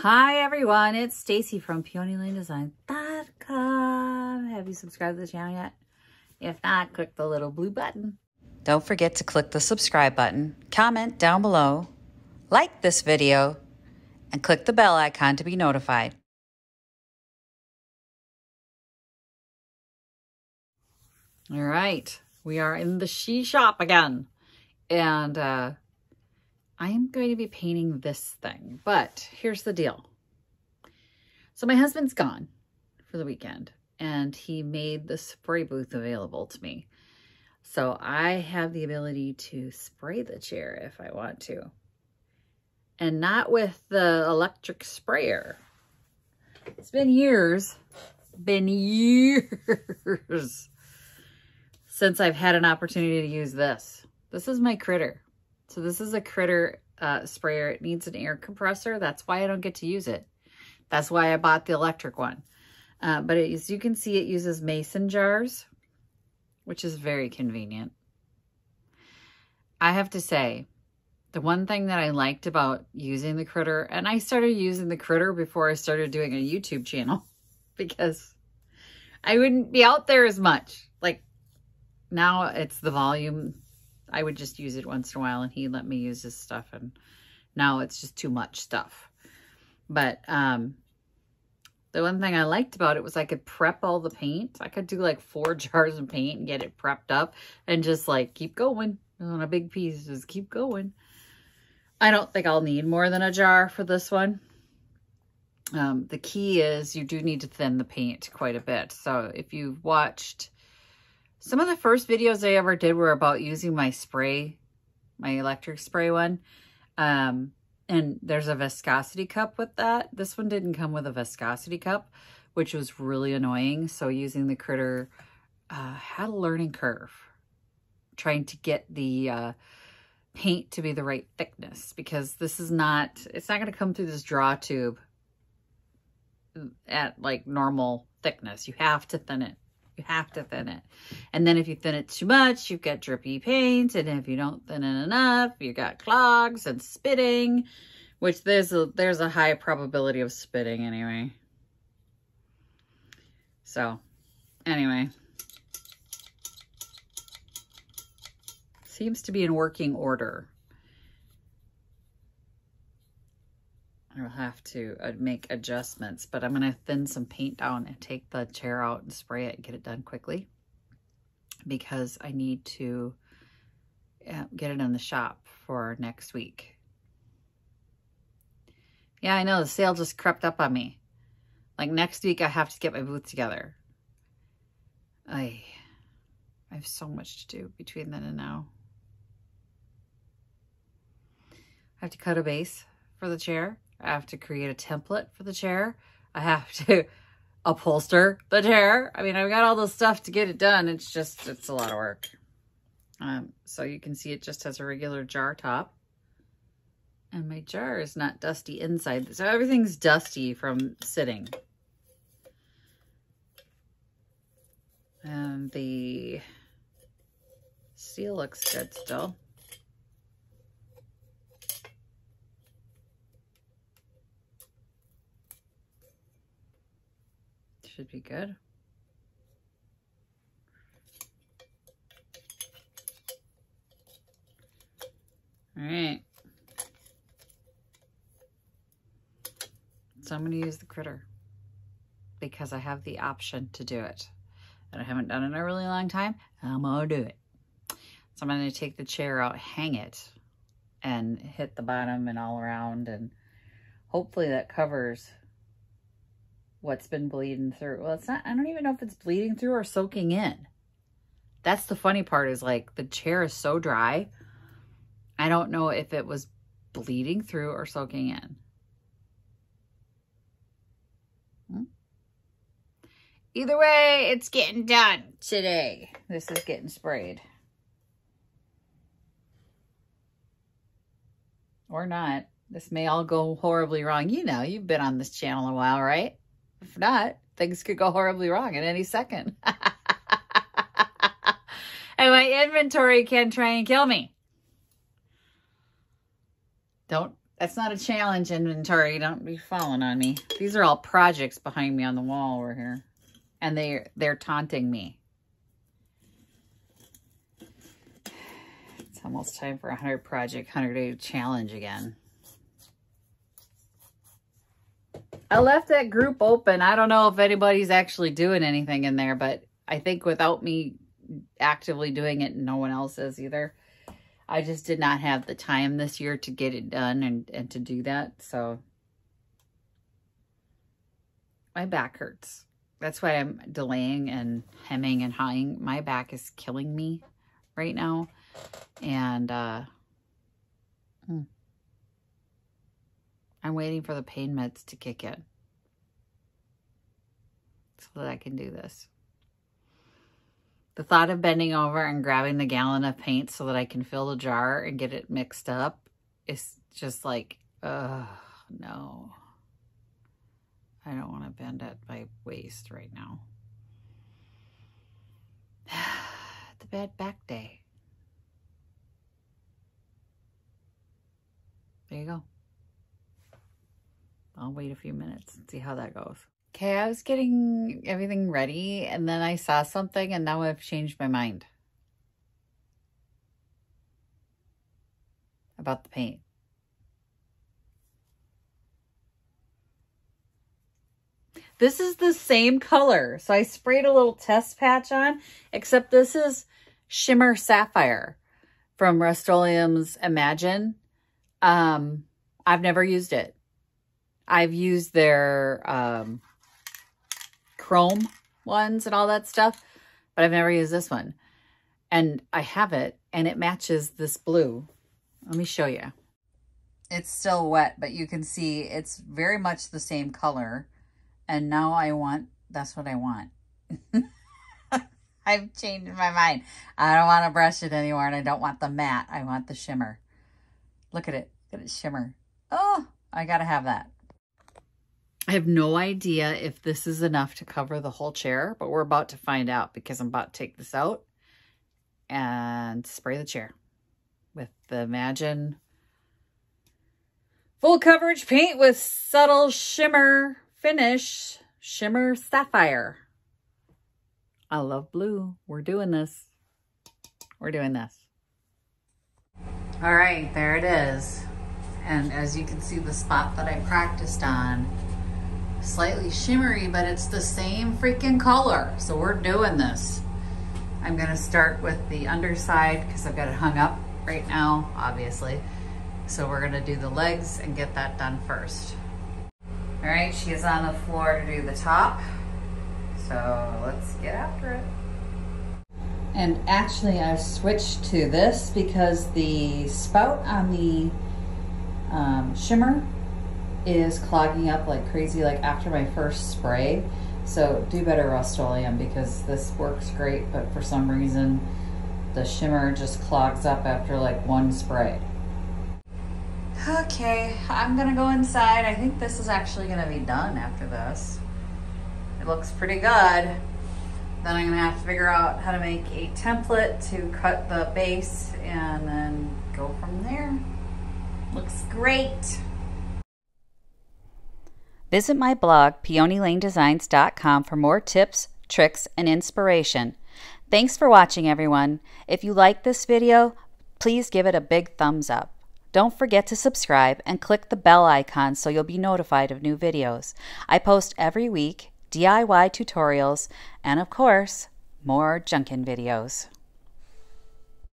Hi everyone, it's Stacy from PeonyLaneDesign.com. Have you subscribed to the channel yet? If not, click the little blue button. Don't forget to click the subscribe button, comment down below, like this video, and click the bell icon to be notified. All right, we are in the she shop again. And I am going to be painting this thing, but here's the deal. So my husband's gone for the weekend and he made the spray booth available to me. So I have the ability to spray the chair if I want to. And not with the electric sprayer. It's been years since I've had an opportunity to use this. This is my Critter. So this is a Critter sprayer. It needs an air compressor. That's why I don't get to use it. That's why I bought the electric one. But as you can see, it uses mason jars, which is very convenient. I have to say, the one thing that I liked about using the Critter, and I started using the Critter before I started doing a YouTube channel because I wouldn't be out there as much. Like now it's the volume. I would just use it once in a while and he'd let me use his stuff, and now it's just too much stuff. But the one thing I liked about it was I could prep all the paint. I could do like 4 jars of paint and get it prepped up and just like keep going on a big piece. Just keep going. I don't think I'll need more than a jar for this one. The key is you do need to thin the paint quite a bit. So if you've watched some of the first videos I ever did were about using my spray, my electric spray one. And there's a viscosity cup with that. This one didn't come with a viscosity cup, which was really annoying. So using the Critter had a learning curve, trying to get the paint to be the right thickness, because this is not, it's not going to come through this draw tube at like normal thickness. You have to thin it. You have to thin it. And then if you thin it too much, you get drippy paint. And if you don't thin it enough, you got clogs and spitting, which there's a high probability of spitting anyway. So anyway, seems to be in working order. I'll have to make adjustments, but I'm going to thin some paint down and take the chair out and spray it and get it done quickly because I need to get it in the shop for next week. Yeah, I know the sale just crept up on me. Like next week, I have to get my booth together. I have so much to do between then and now. I have to cut a base for the chair. I have to create a template for the chair. I have to upholster the chair. I mean, I've got all this stuff to get it done. It's a lot of work. So you can see it just has a regular jar top. And my jar is not dusty inside. So everything's dusty from sitting. And the seal looks good still. Should be good. All right. So I'm going to use the Critter because I have the option to do it. And I haven't done it in a really long time. I'm going to do it. So I'm going to take the chair out, hang it, and hit the bottom and all around. And hopefully that covers what's been bleeding through. Well, it's not, I don't even know if it's bleeding through or soaking in. That's the funny part, is like the chair is so dry. I don't know if it was bleeding through or soaking in. Either way, it's getting done today. This is getting sprayed. Or not. This may all go horribly wrong. You know, you've been on this channel a while, right? If not, things could go horribly wrong at any second. And my inventory can try and kill me. Don't That's not a challenge inventory. Don't be falling on me. These are all projects behind me on the wall over here. And they're taunting me. It's almost time for a 100 project, 100-day challenge again. I left that group open. I don't know if anybody's actually doing anything in there, but I think without me actively doing it, no one else is either. I just did not have the time this year to get it done and to do that. So my back hurts. That's why I'm delaying and hemming and hawing. My back is killing me right now. And I'm waiting for the pain meds to kick in so that I can do this. The thought of bending over and grabbing the gallon of paint so that I can fill the jar and get it mixed up is just like, no. I don't want to bend at my waist right now. The bad back day. There you go. I'll wait a few minutes and see how that goes. Okay, I was getting everything ready and then I saw something and now I've changed my mind about the paint. This is the same color. So I sprayed a little test patch on, except this is Shimmer Sapphire from Rust-Oleum's Imagine. I've never used it. I've used their chrome ones and all that stuff, but I've never used this one. And I have it, and it matches this blue. Let me show you. It's still wet, but you can see it's very much the same color. And now that's what I want. I've changed my mind. I don't want to brush it anymore, and I don't want the matte. I want the shimmer. Look at it. Look at it shimmer. Oh, I got to have that. I have no idea if this is enough to cover the whole chair, but we're about to find out because I'm about to take this out and spray the chair with the Imagine full coverage paint with subtle shimmer finish, Shimmer Sapphire. I love blue. We're doing this. We're doing this. All right, there it is. And as you can see, the spot that I practiced on, slightly shimmery, but it's the same freaking color. So we're doing this. I'm gonna start with the underside because I've got it hung up right now, obviously. So we're gonna do the legs and get that done first. All right, she is on the floor to do the top. So let's get after it. And actually I switched to this because the spout on the shimmer is clogging up like crazy, like after my first spray. So do better, Rust-Oleum, because this works great, but for some reason the shimmer just clogs up after like one spray. Okay, I'm gonna go inside. I think this is actually gonna be done after this. It looks pretty good. Then I'm gonna have to figure out how to make a template to cut the base and then go from there. Looks great. Visit my blog, peonylanedesigns.com, for more tips, tricks, and inspiration. Thanks for watching, everyone. If you like this video, please give it a big thumbs up. Don't forget to subscribe and click the bell icon so you'll be notified of new videos. I post every week DIY tutorials and, of course, more junkin' videos.